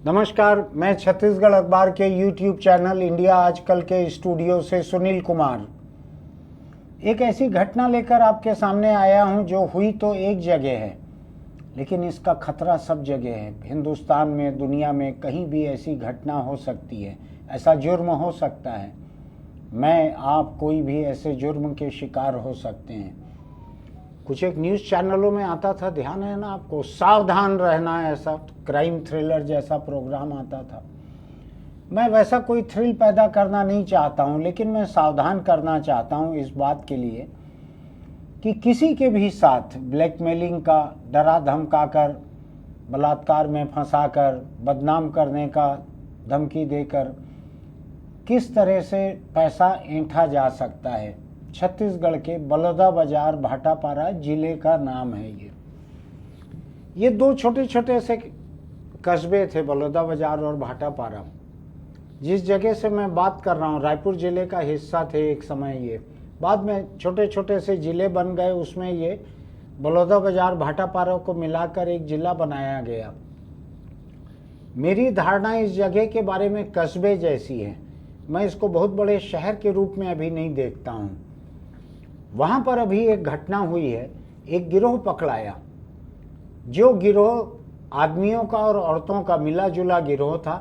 नमस्कार, मैं छत्तीसगढ़ अखबार के यूट्यूब चैनल इंडिया आजकल के स्टूडियो से सुनील कुमार एक ऐसी घटना लेकर आपके सामने आया हूं जो हुई तो एक जगह है, लेकिन इसका खतरा सब जगह है। हिंदुस्तान में, दुनिया में कहीं भी ऐसी घटना हो सकती है, ऐसा जुर्म हो सकता है। मैं, आप, कोई भी ऐसे जुर्म के शिकार हो सकते हैं। कुछ एक न्यूज़ चैनलों में आता था, ध्यान है ना आपको, सावधान रहना, ऐसा क्राइम थ्रिलर जैसा प्रोग्राम आता था। मैं वैसा कोई थ्रिल पैदा करना नहीं चाहता हूं, लेकिन मैं सावधान करना चाहता हूं इस बात के लिए कि किसी के भी साथ ब्लैकमेलिंग का, डरा धमकाकर, बलात्कार में फंसाकर, बदनाम करने का धमकी देकर किस तरह से पैसा ऐंठा जा सकता है। छत्तीसगढ़ के बलौदाबाजार भाटापारा जिले का नाम है ये दो छोटे छोटे से कस्बे थे, बलौदाबाजार और भाटापारा। जिस जगह से मैं बात कर रहा हूँ, रायपुर जिले का हिस्सा थे एक समय ये, बाद में छोटे छोटे से जिले बन गए, उसमें ये बलौदाबाजार भाटापारा को मिलाकर एक जिला बनाया गया। मेरी धारणा इस जगह के बारे में कस्बे जैसी है। मैं इसको बहुत बड़े शहर के रूप में अभी नहीं देखता हूँ। वहाँ पर अभी एक घटना हुई है, एक गिरोह पकड़ाया, जो गिरोह आदमियों का और औरतों का मिला जुला गिरोह था।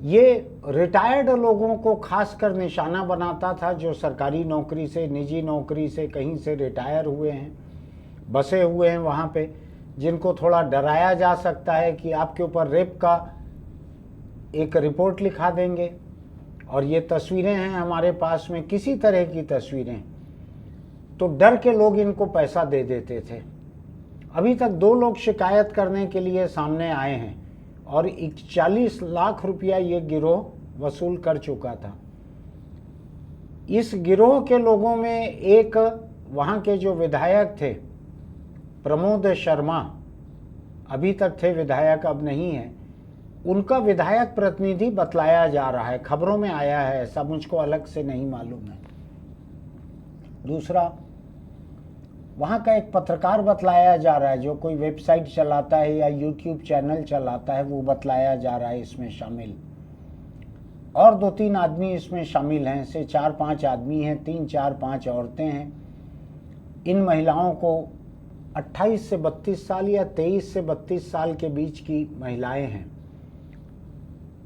ये रिटायर्ड लोगों को खासकर निशाना बनाता था, जो सरकारी नौकरी से, निजी नौकरी से कहीं से रिटायर हुए हैं, बसे हुए हैं वहाँ पे, जिनको थोड़ा डराया जा सकता है कि आपके ऊपर रेप का एक रिपोर्ट लिखा देंगे। और ये तस्वीरें हैं हमारे पास में, किसी तरह की तस्वीरें, तो डर के लोग इनको पैसा दे देते थे। अभी तक 2 लोग शिकायत करने के लिए सामने आए हैं और 41 लाख रुपया ये गिरोह वसूल कर चुका था। इस गिरोह के लोगों में एक वहाँ के जो विधायक थे, प्रमोद शर्मा, अभी तक थे विधायक, अब नहीं है, उनका विधायक प्रतिनिधि बतलाया जा रहा है, खबरों में आया है, ऐसा मुझको अलग से नहीं मालूम है। दूसरा, वहाँ का एक पत्रकार बतलाया जा रहा है, जो कोई वेबसाइट चलाता है या यूट्यूब चैनल चलाता है, वो बतलाया जा रहा है इसमें शामिल। और 2-3 आदमी इसमें शामिल हैं, से 4-5 आदमी हैं, 3-4-5 औरतें हैं। इन महिलाओं को 28 से 32 साल या 23 से 32 साल के बीच की महिलाएं हैं।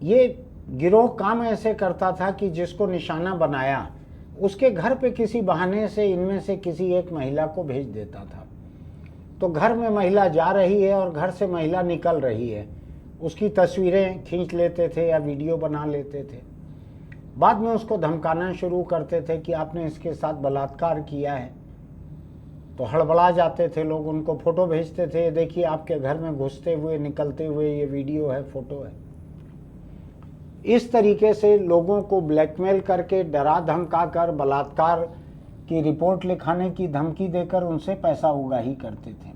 ये गिरोह काम ऐसे करता था कि जिसको निशाना बनाया, उसके घर पे किसी बहाने से इनमें से किसी एक महिला को भेज देता था। तो घर में महिला जा रही है और घर से महिला निकल रही है, उसकी तस्वीरें खींच लेते थे या वीडियो बना लेते थे। बाद में उसको धमकाना शुरू करते थे कि आपने इसके साथ बलात्कार किया है। तो हड़बड़ा जाते थे लोग, उनको फोटो भेजते थे, देखिए आपके घर में घुसते हुए, निकलते हुए ये वीडियो है, फोटो है। इस तरीके से लोगों को ब्लैकमेल करके, डरा धमका कर, बलात्कार की रिपोर्ट लिखाने की धमकी देकर उनसे पैसा उगाही करते थे।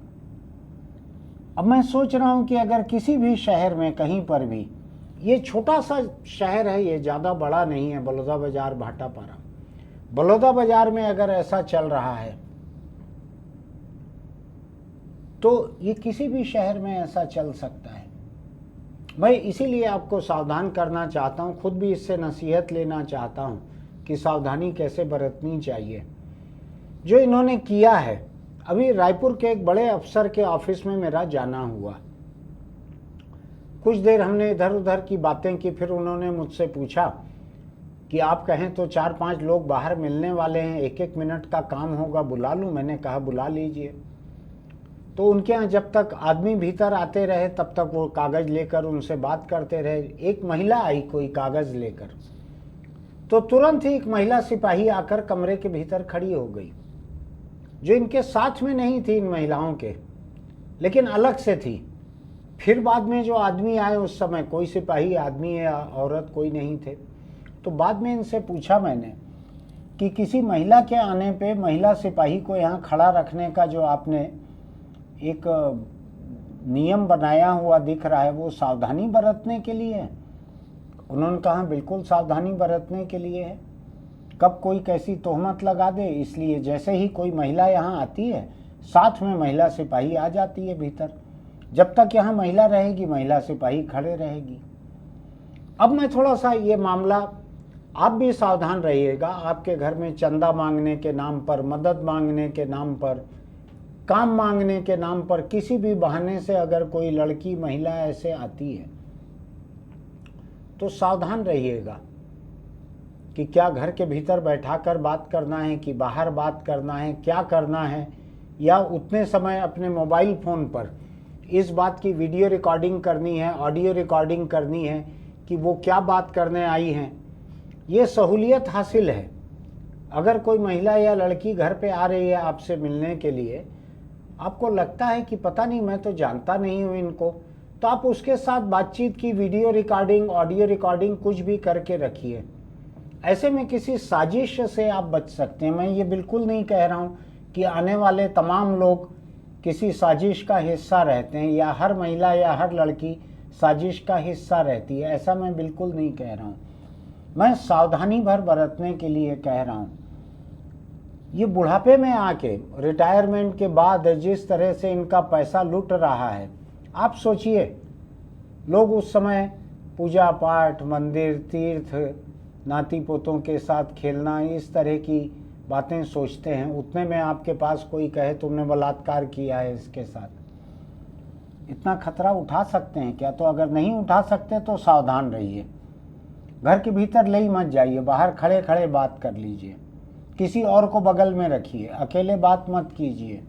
अब मैं सोच रहा हूं कि अगर किसी भी शहर में कहीं पर भी, ये छोटा सा शहर है, ये ज़्यादा बड़ा नहीं है, बलौदाबाजार भाटापारा, बलौदाबाजार में अगर ऐसा चल रहा है तो ये किसी भी शहर में ऐसा चल सकता है। मैं इसीलिए आपको सावधान करना चाहता हूँ, खुद भी इससे नसीहत लेना चाहता हूँ कि सावधानी कैसे बरतनी चाहिए। जो इन्होंने किया है, अभी रायपुर के एक बड़े अफसर के ऑफिस में मेरा जाना हुआ। कुछ देर हमने इधर उधर की बातें की, फिर उन्होंने मुझसे पूछा कि आप कहें तो 4-5 लोग बाहर मिलने वाले हैं, 1-1 मिनट का काम होगा, बुला लूँ? मैंने कहा बुला लीजिए। तो उनके यहाँ जब तक आदमी भीतर आते रहे तब तक वो कागज़ लेकर उनसे बात करते रहे। एक महिला आई कोई कागज़ लेकर, तो तुरंत ही एक महिला सिपाही आकर कमरे के भीतर खड़ी हो गई, जो इनके साथ में नहीं थी, इन महिलाओं के, लेकिन अलग से थी। फिर बाद में जो आदमी आए, उस समय कोई सिपाही, आदमी या औरत कोई नहीं थे। तो बाद में इनसे पूछा मैंने कि किसी महिला के आने पे महिला सिपाही को यहाँ खड़ा रखने का जो आपने एक नियम बनाया हुआ दिख रहा है, वो सावधानी बरतने के लिए है? उन्होंने कहा बिल्कुल सावधानी बरतने के लिए है, कब कोई कैसी तोहमत लगा दे, इसलिए जैसे ही कोई महिला यहाँ आती है, साथ में महिला सिपाही आ जाती है भीतर। जब तक यहाँ महिला रहेगी महिला सिपाही खड़े रहेगी। अब मैं थोड़ा सा ये मामला, आप भी सावधान रहिएगा। आपके घर में चंदा मांगने के नाम पर, मदद मांगने के नाम पर, काम मांगने के नाम पर किसी भी बहाने से अगर कोई लड़की महिला ऐसे आती है तो सावधान रहिएगा कि क्या घर के भीतर बैठाकर बात करना है कि बाहर बात करना है, क्या करना है, या उतने समय अपने मोबाइल फ़ोन पर इस बात की वीडियो रिकॉर्डिंग करनी है, ऑडियो रिकॉर्डिंग करनी है कि वो क्या बात करने आई हैं। ये सहूलियत हासिल है। अगर कोई महिला या लड़की घर पे आ रही है आपसे मिलने के लिए, आपको लगता है कि पता नहीं मैं तो जानता नहीं हूँ इनको, तो आप उसके साथ बातचीत की वीडियो रिकॉर्डिंग, ऑडियो रिकॉर्डिंग कुछ भी करके रखिए। ऐसे में किसी साजिश से आप बच सकते हैं। मैं ये बिल्कुल नहीं कह रहा हूँ कि आने वाले तमाम लोग किसी साजिश का हिस्सा रहते हैं या हर महिला या हर लड़की साजिश का हिस्सा रहती है, ऐसा मैं बिल्कुल नहीं कह रहा हूँ। मैं सावधानी भर बरतने के लिए कह रहा हूँ। ये बुढ़ापे में आके, रिटायरमेंट के बाद जिस तरह से इनका पैसा लुट रहा है, आप सोचिए, लोग उस समय पूजा पाठ, मंदिर, तीर्थ, नाती पोतों के साथ खेलना, इस तरह की बातें सोचते हैं। उतने में आपके पास कोई कहे तुमने बलात्कार किया है इसके साथ। इतना खतरा उठा सकते हैं क्या? तो अगर नहीं उठा सकते तो सावधान रहिए। घर के भीतर ले ही मत जाइए, बाहर खड़े खड़े बात कर लीजिए। किसी और को बगल में रखिए, अकेले बात मत कीजिए।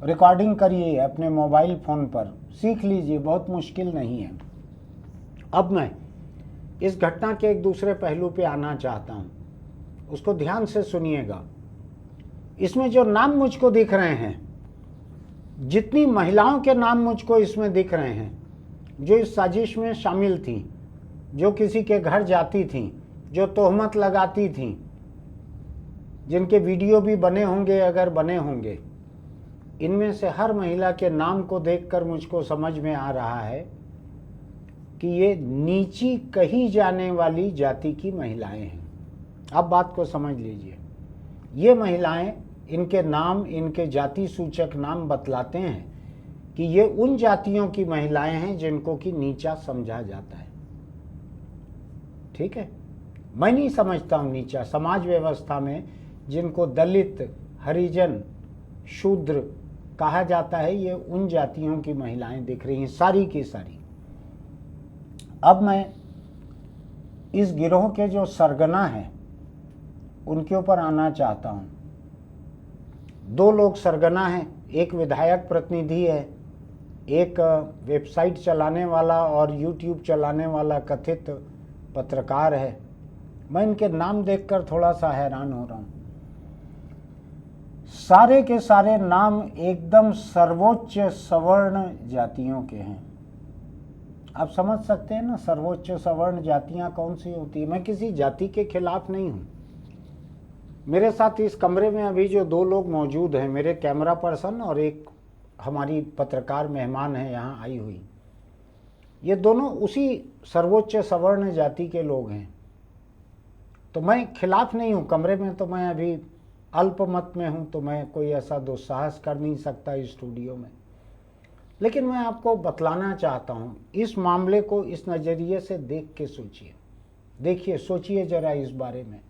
रिकॉर्डिंग करिए अपने मोबाइल फ़ोन पर, सीख लीजिए, बहुत मुश्किल नहीं है। अब मैं इस घटना के एक दूसरे पहलू पे आना चाहता हूँ, उसको ध्यान से सुनिएगा। इसमें जो नाम मुझको दिख रहे हैं, जितनी महिलाओं के नाम मुझको इसमें दिख रहे हैं जो इस साजिश में शामिल थीं, जो किसी के घर जाती थीं, जो तोहमत लगाती थीं, जिनके वीडियो भी बने होंगे अगर बने होंगे, इनमें से हर महिला के नाम को देखकर मुझको समझ में आ रहा है कि ये नीची कही जाने वाली जाति की महिलाएं हैं। अब बात को समझ लीजिए। ये महिलाएं, इनके नाम, इनके जाति सूचक नाम बतलाते हैं कि ये उन जातियों की महिलाएं हैं जिनको कि नीचा समझा जाता है। ठीक है, मैं नहीं समझता हूँ नीचा। समाज व्यवस्था में जिनको दलित, हरिजन, शूद्र कहा जाता है, ये उन जातियों की महिलाएं दिख रही हैं, सारी की सारी। अब मैं इस गिरोह के जो सरगना हैं उनके ऊपर आना चाहता हूँ। दो लोग सरगना हैं, एक विधायक प्रतिनिधि है, एक वेबसाइट चलाने वाला और यूट्यूब चलाने वाला कथित पत्रकार है। मैं इनके नाम देखकर थोड़ा सा हैरान हो रहा हूँ। सारे के सारे नाम एकदम सर्वोच्च सवर्ण जातियों के हैं। आप समझ सकते हैं ना, सर्वोच्च सवर्ण जातियां कौन सी होती है। मैं किसी जाति के खिलाफ नहीं हूं। मेरे साथ इस कमरे में अभी जो दो लोग मौजूद हैं, मेरे कैमरा पर्सन और एक हमारी पत्रकार मेहमान है यहाँ आई हुई, ये दोनों उसी सर्वोच्च सवर्ण जाति के लोग हैं। तो मैं खिलाफ नहीं हूँ। कमरे में तो मैं अभी अल्पमत में हूँ, तो मैं कोई ऐसा दुस्साहस कर नहीं सकता इस स्टूडियो में। लेकिन मैं आपको बतलाना चाहता हूँ, इस मामले को इस नज़रिए से देख के सोचिए। देखिए, सोचिए जरा इस बारे में।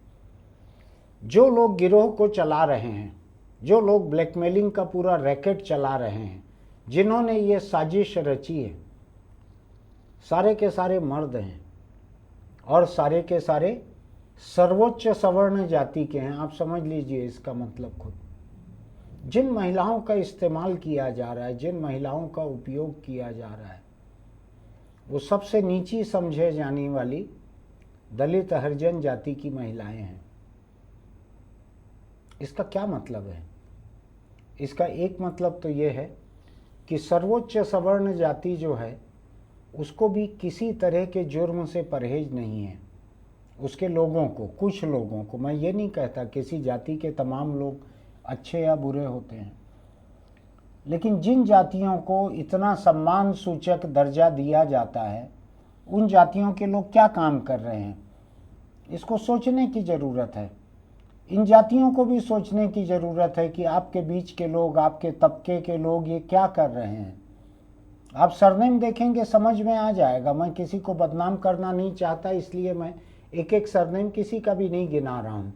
जो लोग गिरोह को चला रहे हैं, जो लोग ब्लैकमेलिंग का पूरा रैकेट चला रहे हैं, जिन्होंने ये साजिश रची है, सारे के सारे मर्द हैं और सारे के सारे सर्वोच्च सवर्ण जाति के हैं। आप समझ लीजिए इसका मतलब खुद। जिन महिलाओं का इस्तेमाल किया जा रहा है, जिन महिलाओं का उपयोग किया जा रहा है, वो सबसे नीची समझे जाने वाली दलित, हरिजन जाति की महिलाएं हैं। इसका क्या मतलब है? इसका एक मतलब तो ये है कि सर्वोच्च सवर्ण जाति जो है उसको भी किसी तरह के जुर्म से परहेज नहीं है। उसके लोगों को, कुछ लोगों को, मैं ये नहीं कहता किसी जाति के तमाम लोग अच्छे या बुरे होते हैं, लेकिन जिन जातियों को इतना सम्मान सूचक दर्जा दिया जाता है, उन जातियों के लोग क्या काम कर रहे हैं, इसको सोचने की ज़रूरत है। इन जातियों को भी सोचने की ज़रूरत है कि आपके बीच के लोग, आपके तबके के लोग ये क्या कर रहे हैं। आप सरनेम देखेंगे समझ में आ जाएगा। मैं किसी को बदनाम करना नहीं चाहता, इसलिए मैं एक एक सरनेम किसी का भी नहीं गिना रहा हूँ।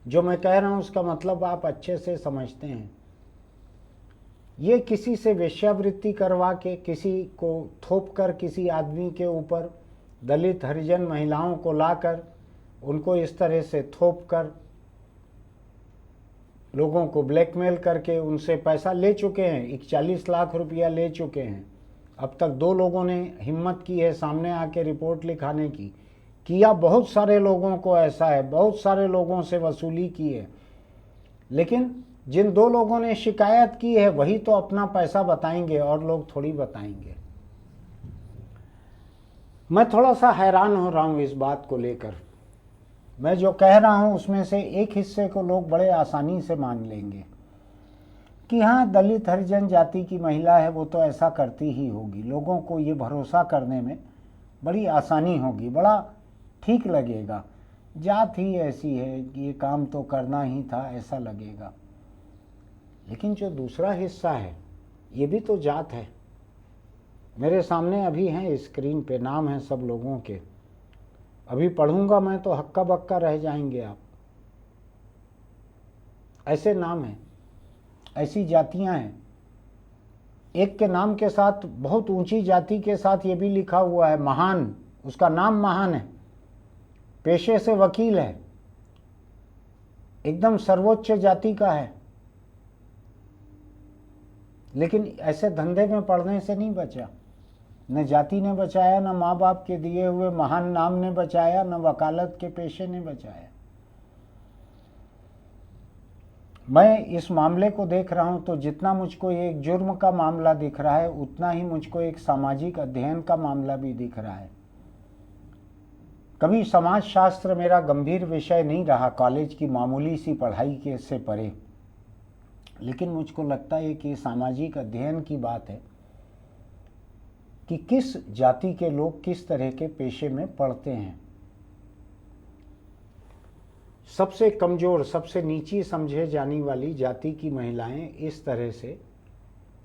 जो मैं कह रहा हूँ उसका मतलब आप अच्छे से समझते हैं। ये किसी से वेश्यावृत्ति करवा के, किसी को थोप कर किसी आदमी के ऊपर, दलित हरिजन महिलाओं को लाकर उनको इस तरह से थोप कर लोगों को ब्लैकमेल करके उनसे पैसा ले चुके हैं। 41 लाख रुपया ले चुके हैं। अब तक 2 लोगों ने हिम्मत की है सामने आके रिपोर्ट लिखाने की। किया बहुत सारे लोगों को ऐसा है, बहुत सारे लोगों से वसूली की है, लेकिन जिन 2 लोगों ने शिकायत की है वही तो अपना पैसा बताएंगे और लोग थोड़ी बताएंगे। मैं थोड़ा सा हैरान हो रहा हूँ इस बात को लेकर। मैं जो कह रहा हूँ उसमें से एक हिस्से को लोग बड़े आसानी से मान लेंगे कि हाँ, दलित हरिजन जाति की महिला है, वो तो ऐसा करती ही होगी। लोगों को ये भरोसा करने में बड़ी आसानी होगी, बड़ा ठीक लगेगा। जात ही ऐसी है कि ये काम तो करना ही था, ऐसा लगेगा। लेकिन जो दूसरा हिस्सा है ये भी तो जात है। मेरे सामने अभी हैं स्क्रीन पे, नाम है सब लोगों के। अभी पढ़ूंगा मैं तो हक्का बक्का रह जाएंगे आप। ऐसे नाम हैं, ऐसी जातियां हैं। एक के नाम के साथ बहुत ऊंची जाति के साथ ये भी लिखा हुआ है महान। उसका नाम महान है, पेशे से वकील है, एकदम सर्वोच्च जाति का है, लेकिन ऐसे धंधे में पड़ने से नहीं बचा। न जाति ने बचाया, न माँ बाप के दिए हुए महान नाम ने बचाया, न वकालत के पेशे ने बचाया। मैं इस मामले को देख रहा हूं तो जितना मुझको एक जुर्म का मामला दिख रहा है, उतना ही मुझको एक सामाजिक अध्ययन का मामला भी दिख रहा है। कभी समाज शास्त्र मेरा गंभीर विषय नहीं रहा, कॉलेज की मामूली सी पढ़ाई के से परे, लेकिन मुझको लगता है कि सामाजिक अध्ययन की बात है कि किस जाति के लोग किस तरह के पेशे में पड़ते हैं। सबसे कमज़ोर, सबसे नीची समझे जाने वाली जाति की महिलाएं इस तरह से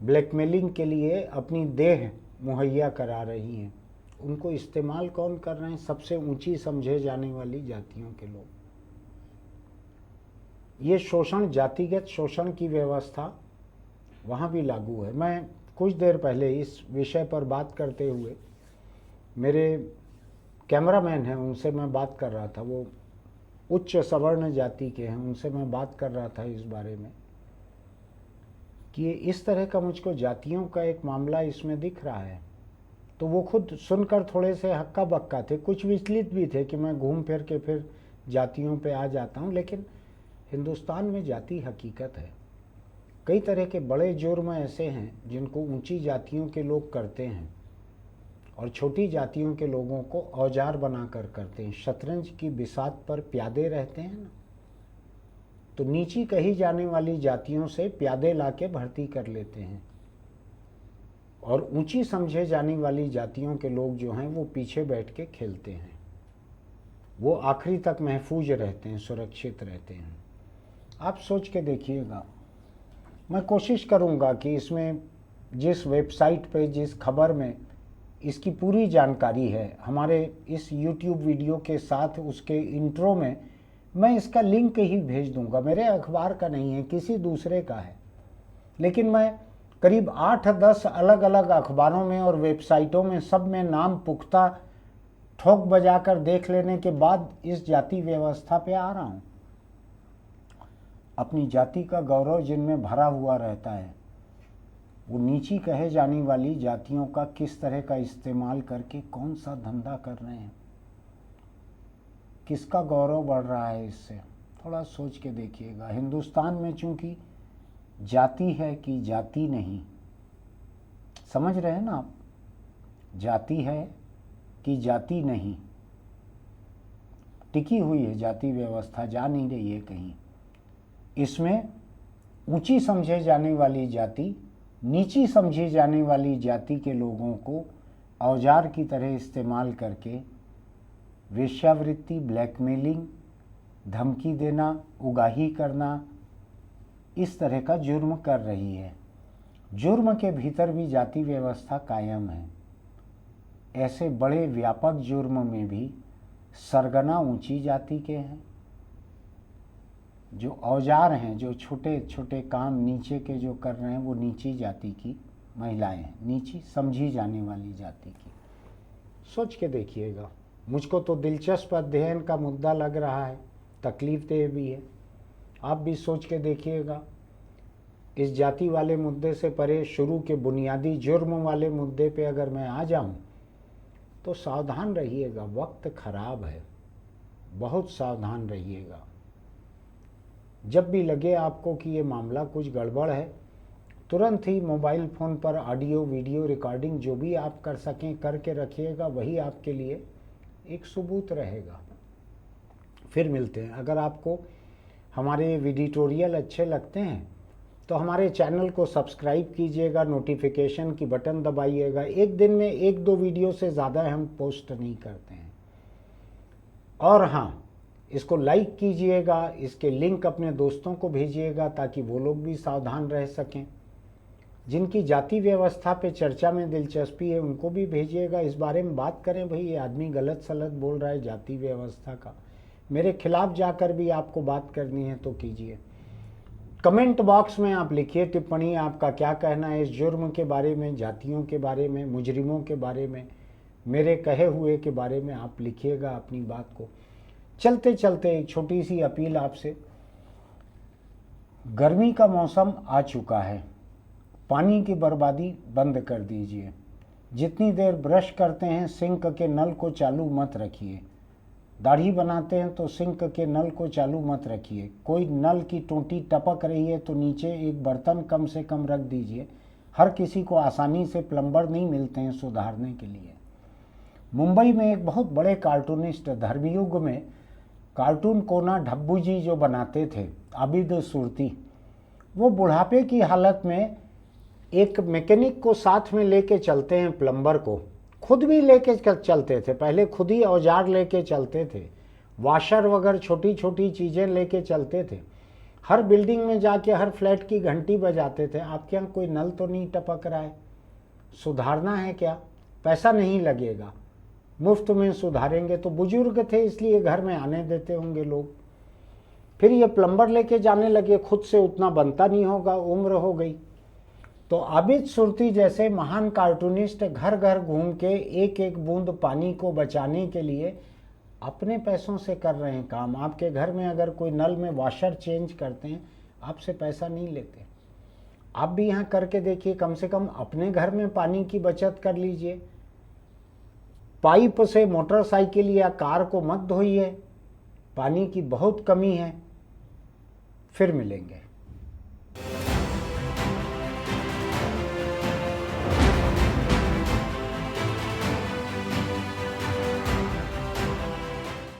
ब्लैकमेलिंग के लिए अपनी देह मुहैया करा रही हैं। उनको इस्तेमाल कौन कर रहे हैं? सबसे ऊंची समझे जाने वाली जातियों के लोग। ये शोषण, जातिगत शोषण की व्यवस्था वहाँ भी लागू है। मैं कुछ देर पहले इस विषय पर बात करते हुए मेरे कैमरामैन हैं, उनसे मैं बात कर रहा था। वो उच्च सवर्ण जाति के हैं, उनसे मैं बात कर रहा था इस बारे में कि इस तरह का मुझको जातियों का एक मामला इसमें दिख रहा है। तो वो खुद सुनकर थोड़े से हक्का बक्का थे, कुछ विचलित भी थे कि मैं घूम फिर के फिर जातियों पे आ जाता हूँ। लेकिन हिंदुस्तान में जाति हकीकत है। कई तरह के बड़े जुर्म ऐसे हैं जिनको ऊंची जातियों के लोग करते हैं और छोटी जातियों के लोगों को औजार बनाकर करते हैं। शतरंज की बिसात पर प्यादे रहते हैं ना, तो नीची कही जाने वाली जातियों से प्यादे लाके भर्ती कर लेते हैं और ऊंची समझे जाने वाली जातियों के लोग जो हैं वो पीछे बैठ के खेलते हैं। वो आखिरी तक महफूज रहते हैं, सुरक्षित रहते हैं। आप सोच के देखिएगा। मैं कोशिश करूंगा कि इसमें जिस वेबसाइट पे, जिस खबर में इसकी पूरी जानकारी है, हमारे इस YouTube वीडियो के साथ उसके इंट्रो में मैं इसका लिंक ही भेज दूंगा। मेरे अखबार का नहीं है, किसी दूसरे का है, लेकिन मैं करीब 8-10 अलग अलग अखबारों में और वेबसाइटों में सब में नाम पुख्ता ठोक बजाकर देख लेने के बाद इस जाति व्यवस्था पे आ रहा हूँ। अपनी जाति का गौरव जिनमें भरा हुआ रहता है, वो नीची कहे जाने वाली जातियों का किस तरह का इस्तेमाल करके कौन सा धंधा कर रहे हैं, किसका गौरव बढ़ रहा है इससे, थोड़ा सोच के देखिएगा। हिंदुस्तान में चूंकि जाति है कि जाति नहीं, समझ रहे हैं ना आप? जाति है कि जाति नहीं, टिकी हुई है जाति व्यवस्था, जा नहीं रही है कहीं। इसमें ऊंची समझे जाने वाली जाति नीची समझी जाने वाली जाति के लोगों को औजार की तरह इस्तेमाल करके वेश्यावृत्ति, ब्लैकमेलिंग, धमकी देना, उगाही करना, इस तरह का जुर्म कर रही है। जुर्म के भीतर भी जाति व्यवस्था कायम है। ऐसे बड़े व्यापक जुर्म में भी सरगना ऊंची जाति के हैं। जो औजार हैं, जो छोटे छोटे काम नीचे के जो कर रहे हैं, वो नीची जाति की महिलाएं हैं, नीची समझी जाने वाली जाति की। सोच के देखिएगा। मुझको तो दिलचस्प अध्ययन का मुद्दा लग रहा है, तकलीफदेह भी है। आप भी सोच के देखिएगा। इस जाति वाले मुद्दे से परे शुरू के बुनियादी जुर्म वाले मुद्दे पे अगर मैं आ जाऊं तो सावधान रहिएगा, वक्त खराब है, बहुत सावधान रहिएगा। जब भी लगे आपको कि ये मामला कुछ गड़बड़ है, तुरंत ही मोबाइल फ़ोन पर ऑडियो वीडियो रिकॉर्डिंग जो भी आप कर सकें करके रखिएगा, वही आपके लिए एक सबूत रहेगा। फिर मिलते हैं। अगर आपको हमारे एडिटोरियल अच्छे लगते हैं तो हमारे चैनल को सब्सक्राइब कीजिएगा, नोटिफिकेशन की बटन दबाइएगा। एक दिन में 1-2 वीडियो से ज़्यादा हम पोस्ट नहीं करते हैं। और हाँ, इसको लाइक कीजिएगा, इसके लिंक अपने दोस्तों को भेजिएगा ताकि वो लोग भी सावधान रह सकें। जिनकी जाति व्यवस्था पे चर्चा में दिलचस्पी है उनको भी भेजिएगा, इस बारे में बात करें। भाई ये आदमी गलत सलत बोल रहा है जाति व्यवस्था का, मेरे खिलाफ जाकर भी आपको बात करनी है तो कीजिए। कमेंट बॉक्स में आप लिखिए टिप्पणी, आपका क्या कहना है इस जुर्म के बारे में, जातियों के बारे में, मुजरिमों के बारे में, मेरे कहे हुए के बारे में आप लिखिएगा अपनी बात को। चलते चलते एक छोटी सी अपील आपसे। गर्मी का मौसम आ चुका है, पानी की बर्बादी बंद कर दीजिए। जितनी देर ब्रश करते हैं सिंक के नल को चालू मत रखिए। दाढ़ी बनाते हैं तो सिंक के नल को चालू मत रखिए। कोई नल की टोंटी टपक रही है तो नीचे एक बर्तन कम से कम रख दीजिए। हर किसी को आसानी से प्लम्बर नहीं मिलते हैं सुधारने के लिए। मुंबई में एक बहुत बड़े कार्टूनिस्ट, धर्मयुग में कार्टून कोना ढब्बू जी जो बनाते थे, आबिद सुरती, वो बुढ़ापे की हालत में एक मैकेनिक को साथ में लेके चलते हैं, प्लम्बर को खुद भी लेके चलते थे। पहले खुद ही औजार लेके चलते थे, वाशर वगैरह छोटी छोटी चीज़ें लेके चलते थे। हर बिल्डिंग में जाके हर फ्लैट की घंटी बजाते थे। आपके यहाँ कोई नल तो नहीं टपक रहा है, सुधारना है क्या? पैसा नहीं लगेगा, मुफ्त में सुधारेंगे। तो बुजुर्ग थे इसलिए घर में आने देते होंगे लोग। फिर ये प्लम्बर लेके जाने लगे, खुद से उतना बनता नहीं होगा, उम्र हो गई। तो आबिद सुरती जैसे महान कार्टूनिस्ट घर घर घूम के एक एक बूंद पानी को बचाने के लिए अपने पैसों से कर रहे हैं काम। आपके घर में अगर कोई नल में वाशर चेंज करते हैं, आपसे पैसा नहीं लेते। आप भी यहाँ करके देखिए, कम से कम अपने घर में पानी की बचत कर लीजिए। पाइप से मोटरसाइकिल या कार को मत धोइए, पानी की बहुत कमी है। फिर मिलेंगे।